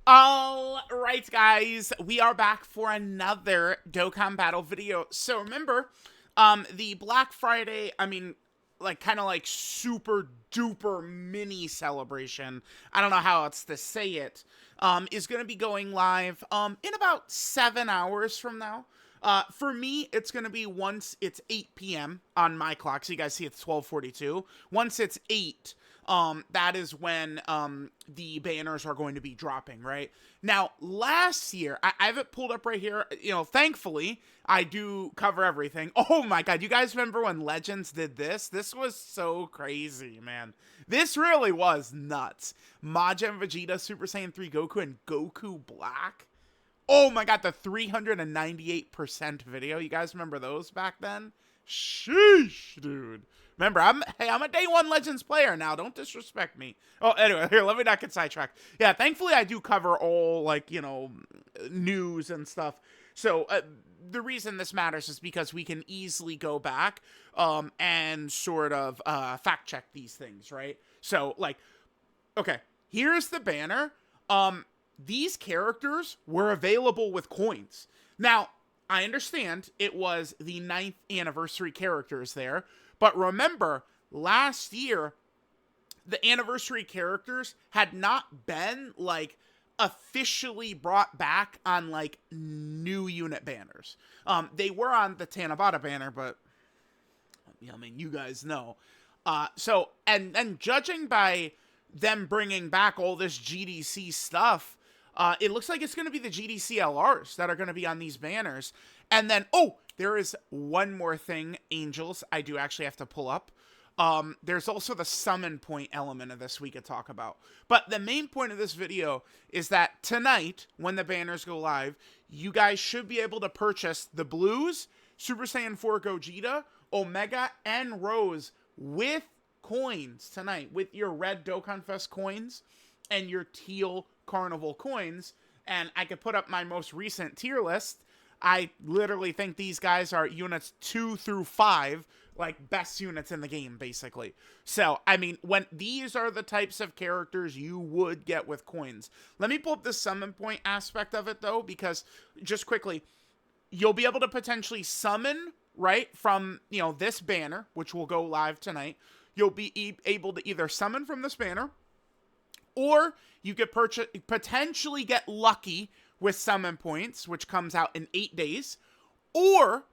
All right, guys, we are back for another Dokkan Battle video. So remember, the Black Friday, kind of like super duper mini celebration, I don't know how else to say it, is going to be going live, in about 7 hours from now. For me, it's going to be once it's 8 p.m. on my clock. So you guys see it's 12:42. Once it's 8, that is when the banners are going to be dropping, right? Now, last year, I have it pulled up right here. You know, thankfully, I do cover everything. Oh my god, you guys remember when Legends did this? This was so crazy, man. This really was nuts. Majin Vegeta, Super Saiyan 3 Goku, and Goku Black. Oh my god, the 398% video. You guys remember those back then? Sheesh, dude. Remember, I'm a day one Legends player now. Don't disrespect me. Oh, anyway, here, let me not get sidetracked. Yeah, thankfully I do cover all, like, you know, news and stuff. So, the reason this matters is because we can easily go back and sort of fact check these things, right? So, like, okay, here's the banner. These characters were available with coins. Now, I understand it was the 9th anniversary characters there, but remember, last year, the anniversary characters had not been, like, officially brought back on, like, new unit banners. They were on the Tanabata banner, but, I mean, you guys know. So, and judging by them bringing back all this GDC stuff, it looks like it's going to be the GDC LRS that are going to be on these banners. And then, oh, there is one more thing, Angels, I do actually have to pull up. There's also the summon point element of this we could talk about. But the main point of this video is that tonight, when the banners go live, you guys should be able to purchase the Blues, Super Saiyan 4 Gogeta, Omega, and Rose with coins tonight, with your red Dokkan Fest coins and your teal Carnival coins. And I could put up my most recent tier list. I literally think these guys are units 2 through 5, like best units in the game, basically. So, I mean, when these are the types of characters you would get with coins. Let me pull up the summon point aspect of it, though, because just quickly, you'll be able to potentially summon, right, from, you know, this banner, which will go live tonight. You'll be able to either summon from this banner, or you could potentially get lucky with summon points, which comes out in 8 days. Or,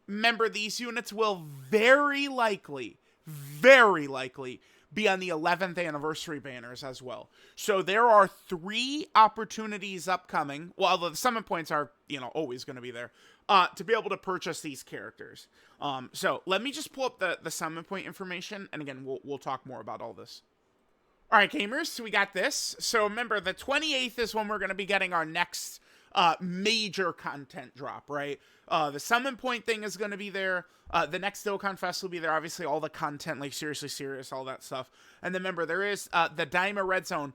remember, these units will very likely be on the 11th anniversary banners as well. So there are 3 opportunities upcoming. Well, the summon points are, you know, always going to be there, to be able to purchase these characters. So let me just pull up the summon point information, and again, we'll talk more about all this. All right, gamers, so we got this. So remember, the 28th is when we're going to be getting our next major content drop, right? The summon point thing is going to be there. The next Dokkan Fest will be there. Obviously, all the content, like Seriously Serious, all that stuff. And then remember, there is the Daima Red Zone.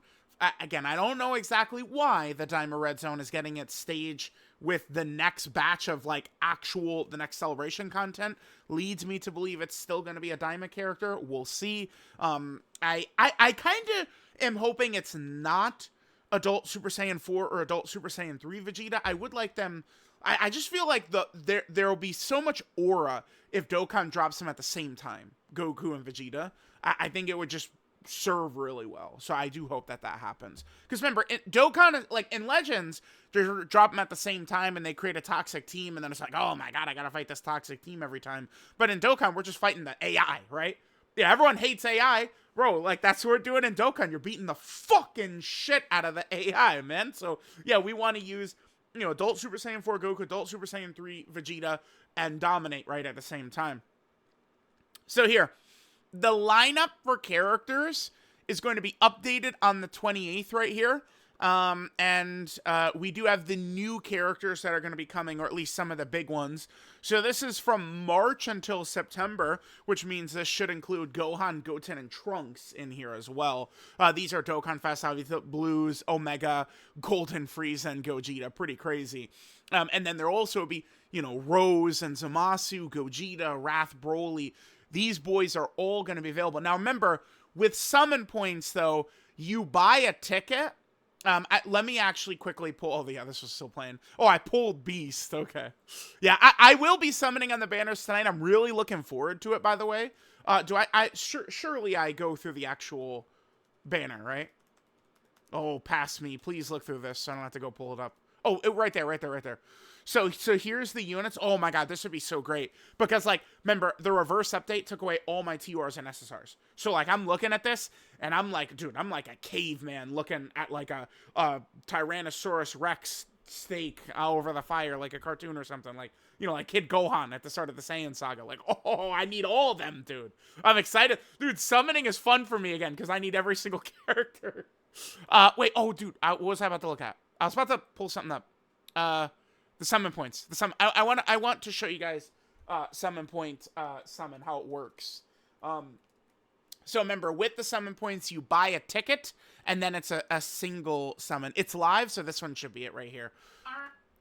Again, I don't know exactly why the Daima Red Zone is getting its stage with the next batch of, like, the next celebration content. Leads me to believe it's still going to be a Daima character. We'll see. I kind of am hoping it's not Adult Super Saiyan 4 or Adult Super Saiyan 3 Vegeta. I would like them. I just feel like there will be so much aura if Dokkan drops them at the same time, Goku and Vegeta. I think it would just serve really well. So I do hope that happens. Because remember, Dokkan, like in Legends, they drop them at the same time and they create a toxic team, and then it's like, oh my god, I gotta fight this toxic team every time. But in Dokkan, we're just fighting the AI, right? Yeah, everyone hates AI. Bro, like, that's what we're doing in Dokkan. You're beating the fucking shit out of the AI, man. So, yeah, we want to use, you know, Adult Super Saiyan 4 Goku, Adult Super Saiyan 3 Vegeta, and dominate right at the same time. So here, the lineup for characters is going to be updated on the 28th right here. We do have the new characters that are going to be coming, or at least some of the big ones. So this is from March until September, which means this should include Gohan, Goten, and Trunks in here as well. These are Dokkan Fest, obviously, Blues, Omega, Golden Frieza, and Gogeta. Pretty crazy. And then there'll also be, you know, Rose and Zamasu, Gogeta, Wrath, Broly. These boys are all going to be available. Now remember, with summon points, though, you buy a ticket, Let me actually quickly pull. Oh, yeah, this was still playing. Oh, I pulled Beast. Okay. Yeah, I will be summoning on the banners tonight. I'm really looking forward to it, by the way. Surely I go through the actual banner, right? Oh, past me. Please look through this so I don't have to go pull it up. Oh, right there, right there, right there. So here's the units. Oh my god, this would be so great. Because, like, remember, the reverse update took away all my TRs and SSRs. So, like, I'm looking at this, and I'm like, dude, I'm like a caveman looking at, like, a Tyrannosaurus Rex steak over the fire, like a cartoon or something. Like, you know, like Kid Gohan at the start of the Saiyan saga. Like, oh, I need all of them, dude. I'm excited. Dude, summoning is fun for me again, because I need every single character. Wait, oh, dude, what was I about to look at? I was about to pull something up. The summon points. I want to show you guys, summon point, summon, how it works. So remember, with the summon points, you buy a ticket, and then it's a single summon. It's live, so this one should be it right here.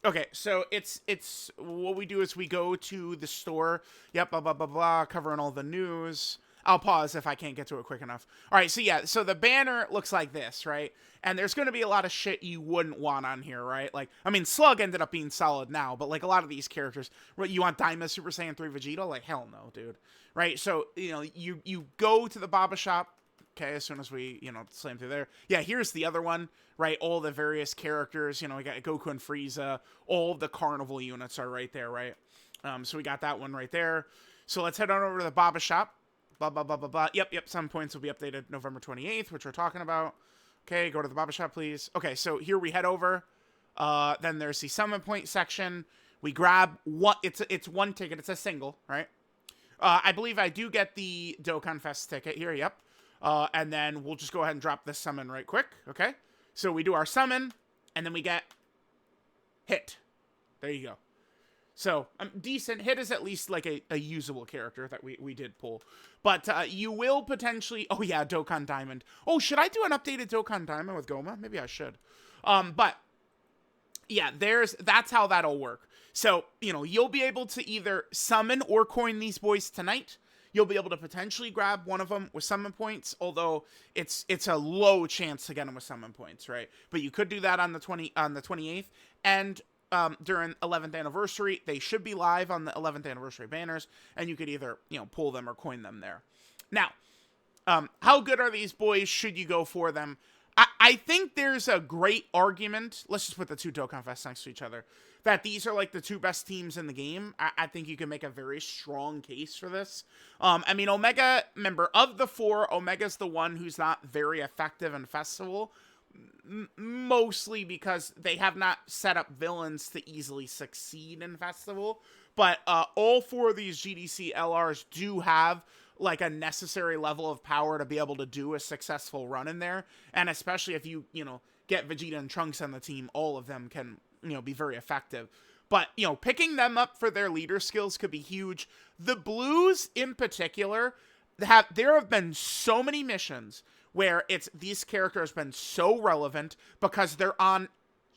Okay, so it's what we do is we go to the store. Yep, blah, blah, blah, blah, covering all the news. I'll pause if I can't get to it quick enough. All right, so yeah, so the banner looks like this, right? And there's going to be a lot of shit you wouldn't want on here, right? Like, I mean, Slug ended up being solid now, but like a lot of these characters, what, you want Daima Super Saiyan 3 Vegeta? Like, hell no, dude. Right? So, you know, you go to the Baba shop, okay, as soon as we, you know, slam through there. Yeah, here's the other one, right? All the various characters, you know, we got Goku and Frieza, all the carnival units are right there, right? So we got that one right there. So let's head on over to the Baba shop. Blah, blah, blah, blah, blah. Yep, some points will be updated November 28th, which we're talking about. Okay, go to the Baba shop, please. Okay, so here we head over. Then there's the summon point section. We grab one, it's one ticket, it's a single, right? I believe I do get the Dokkan Fest ticket here, yep. And then we'll just go ahead and drop this summon right quick, okay? So we do our summon, and then we get hit. There you go. So, decent. Hit is at least like a usable character that we did pull. But you will potentially... Oh, yeah, Dokkan Diamond. Oh, should I do an updated Dokkan Diamond with Goma? Maybe I should. But, yeah, that's how that'll work. So, you know, you'll be able to either summon or coin these boys tonight. You'll be able to potentially grab one of them with summon points, although it's a low chance to get them with summon points, right? But you could do that on the 28th, and... during 11th anniversary, they should be live on the 11th anniversary banners, and you could either, you know, pull them or coin them there. Now, how good are these boys? Should you go for them? I think there's a great argument. Let's just put the two Dokkan Fests next to each other. That these are like the two best teams in the game. I think you can make a very strong case for this. I mean, Omega, remember, of the four, Omega's the one who's not very effective in Festival. Mostly because they have not set up villains to easily succeed in Festival. But all four of these GDC LRs do have like a necessary level of power to be able to do a successful run in there. And especially if you know, get Vegeta and Trunks on the team, all of them can, you know, be very effective. But, you know, picking them up for their leader skills could be huge. The Blues in particular, there have been so many missions where these characters have been so relevant because they're on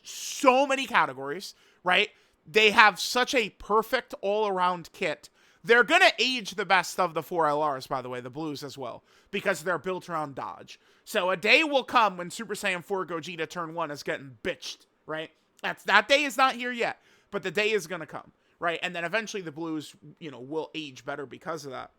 so many categories, right? They have such a perfect all-around kit. They're going to age the best of the 4 LRs, by the way, the Blues as well, because they're built around dodge. So a day will come when Super Saiyan 4 Gogeta Turn 1 is getting bitched, right? That day is not here yet, but the day is going to come, right? And then eventually the Blues, you know, will age better because of that.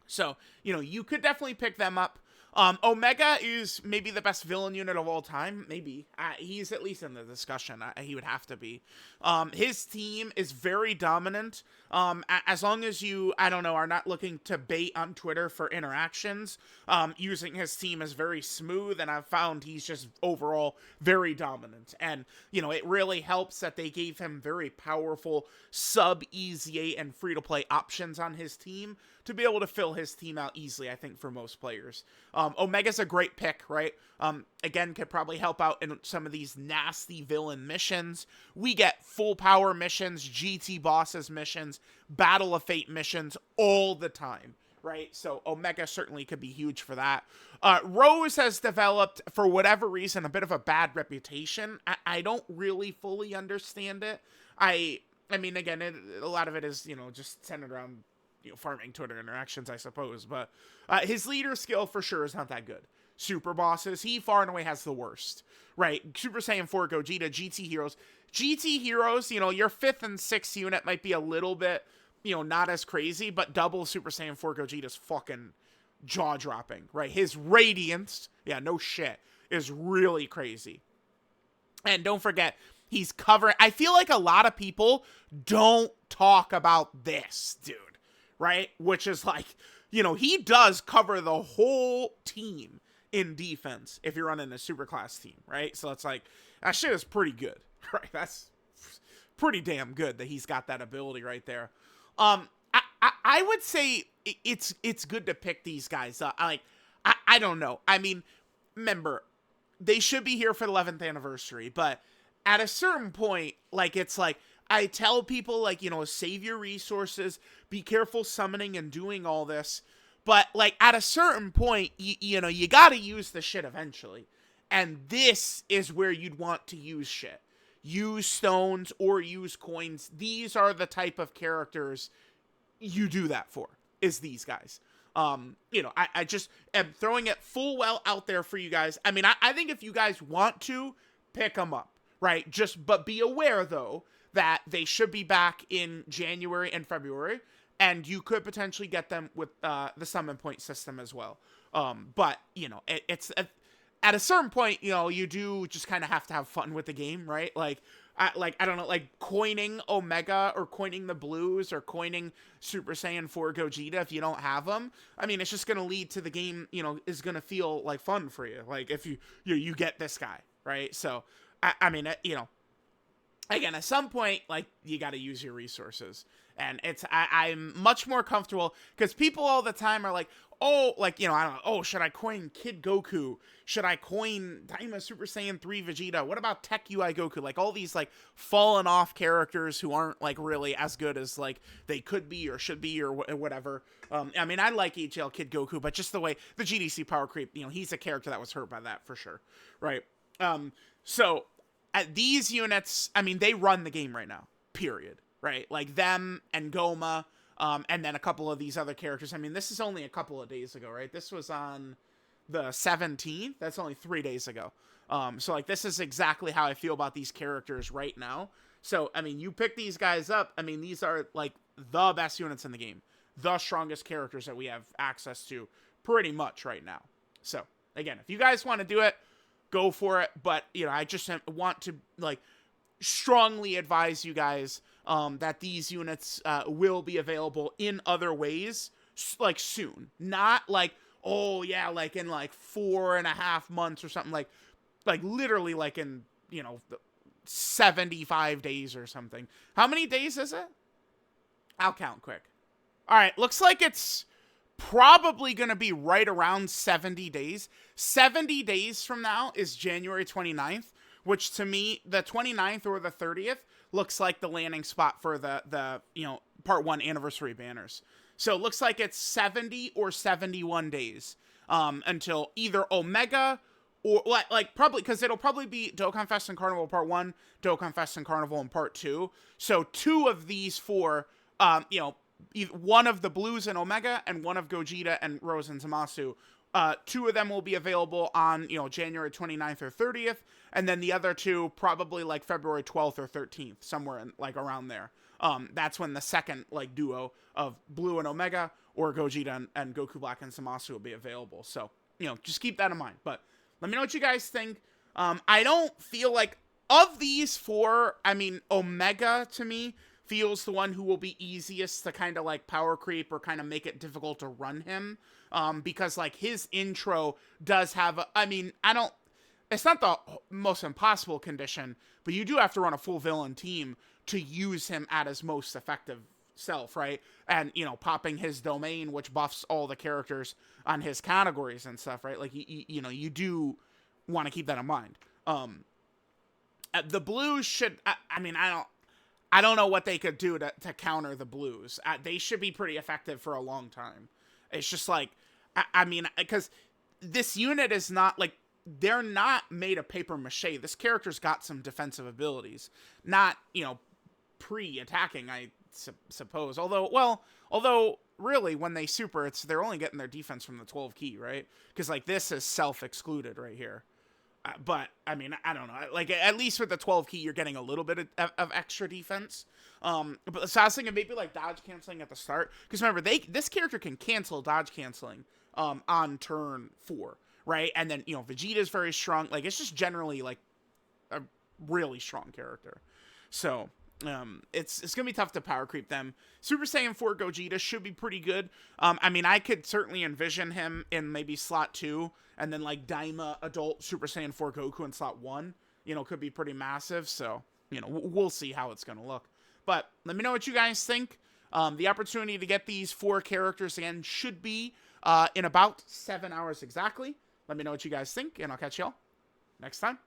So, you know, you could definitely pick them up. Omega is maybe the best villain unit of all time. Maybe. He's at least in the discussion. He would have to be. His team is very dominant. As long as you, I don't know, are not looking to bait on Twitter for interactions, using his team is very smooth, and I've found he's just overall very dominant. And, you know, it really helps that they gave him very powerful sub-EZA and free-to-play options on his team to be able to fill his team out easily, I think, for most players. Omega's a great pick, right? Again, could probably help out in some of these nasty villain missions. We get full power missions, GT bosses missions, Battle of Fate missions all the time, right? So Omega certainly could be huge for that. Rose has developed, for whatever reason, a bit of a bad reputation. I don't really fully understand it. I mean, again, a lot of it is, you know, just centered around, you know, farming Twitter interactions, I suppose, but his leader skill for sure is not that good. super bosses, he far and away has the worst, right? Super Saiyan 4 Gogeta, GT Heroes. GT Heroes, you know, your 5th and 6th unit might be a little bit, you know, not as crazy, but double Super Saiyan 4 Gogeta is fucking jaw-dropping, right? His Radiance, yeah, no shit, is really crazy. And don't forget, he's covering... I feel like a lot of people don't talk about this, dude, right? Which is like, you know, he does cover the whole team in defense if you're running a superclass team, right? So it's like, that shit is pretty good, right? That's pretty damn good that he's got that ability right there. I would say it's good to pick these guys up. I don't know. I mean, remember, they should be here for the 11th anniversary, but at a certain point, like, it's like, I tell people, like, you know, save your resources, be careful summoning and doing all this, but, like, at a certain point, you know, you gotta use the shit eventually, and this is where you'd want to use shit. Use stones or use coins. These are the type of characters you do that for, is these guys. You know, I just am throwing it full well out there for you guys. I mean, I think if you guys want to, pick them up, right? But be aware, though, that they should be back in January and February, and you could potentially get them with the summon point system as well. But, you know, it's at a certain point, you know, you do just kind of have to have fun with the game, right? Like, I don't know, like coining Omega or coining the blues or coining Super Saiyan 4 Gogeta if you don't have them. I mean, it's just going to lead to the game, you know, is going to feel like fun for you. Like if you get this guy, right? So, I mean, you know, again, at some point, like, you got to use your resources. And I'm much more comfortable because people all the time are like, oh, like, you know, I don't know, oh, should I coin Kid Goku? Should I coin Daima Super Saiyan 3 Vegeta? What about Tech UI Goku? Like, all these, like, fallen off characters who aren't, like, really as good as, like, they could be or should be or whatever. I mean, I like HL Kid Goku, but just the way the GDC power creep, you know, he's a character that was hurt by that for sure, right? So, at these units, I mean, they run the game right now, period, right? Like, them and Goma, and then a couple of these other characters. I mean, this is only a couple of days ago, right? This was on the 17th. That's only 3 days ago. So, like, this is exactly how I feel about these characters right now. So, I mean, you pick these guys up. I mean, these are, like, the best units in the game. The strongest characters that we have access to pretty much right now. So, again, if you guys want to do it, go for it. But, you know, I just want to, like, strongly advise you guys that these units will be available in other ways, like, soon. Not like, oh yeah, like in like 4.5 months or something, like literally like in, you know, 75 days or something. How many days is it? I'll count quick. All right, looks like it's probably going to be right around 70 days. 70 days from now is January 29th, which to me, the 29th or the 30th looks like the landing spot for the you know, part 1 anniversary banners. So it looks like it's 70 or 71 days until either Omega or like probably, because it'll probably be Dokkan Fest and Carnival Part 1, Dokkan Fest and Carnival in Part 2. So 2 of these 4, you know, one of the blues and Omega and one of Gogeta and Rose and Zamasu. 2 of them will be available on, you know, January 29th or 30th, and then the other 2 probably like February 12th or 13th, somewhere in, like, around there. That's when the second, like, duo of Blue and Omega or Gogeta and Goku Black and Zamasu will be available. So, you know, just keep that in mind. But let me know what you guys think. I don't feel like, of these 4, I mean, Omega, to me, feels the one who will be easiest to kind of, like, power creep or kind of make it difficult to run him. Because, like, his intro does have, I mean, it's not the most impossible condition, but you do have to run a full villain team to use him at his most effective self, right? And, you know, popping his domain, which buffs all the characters on his categories and stuff, right? Like, you know, you do want to keep that in mind. The blues should, I mean, I don't know what they could do to counter the blues. They should be pretty effective for a long time. It's just like, I mean, because this unit is not, like, they're not made of paper mache. This character's got some defensive abilities. Not, you know, pre-attacking, I suppose. Although really, when they super, they're only getting their defense from the 12 key, right? Because like this is self-excluded right here. But I mean, I don't know. Like at least with the 12 key, you're getting a little bit of extra defense. But so I was thinking maybe like dodge canceling at the start, because remember this character can cancel dodge canceling on turn 4, right? And then Vegeta's very strong. Like it's just generally like a really strong character. So it's gonna be tough to power creep them. Super Saiyan 4 Gogeta should be pretty good. I mean, I could certainly envision him in maybe slot 2, and then like Daima adult Super Saiyan 4 Goku in slot 1. Could be pretty massive. So we'll see how it's gonna look. But let me know what you guys think. The opportunity to get these 4 characters again should be in about 7 hours exactly. Let me know what you guys think, and I'll catch y'all next time.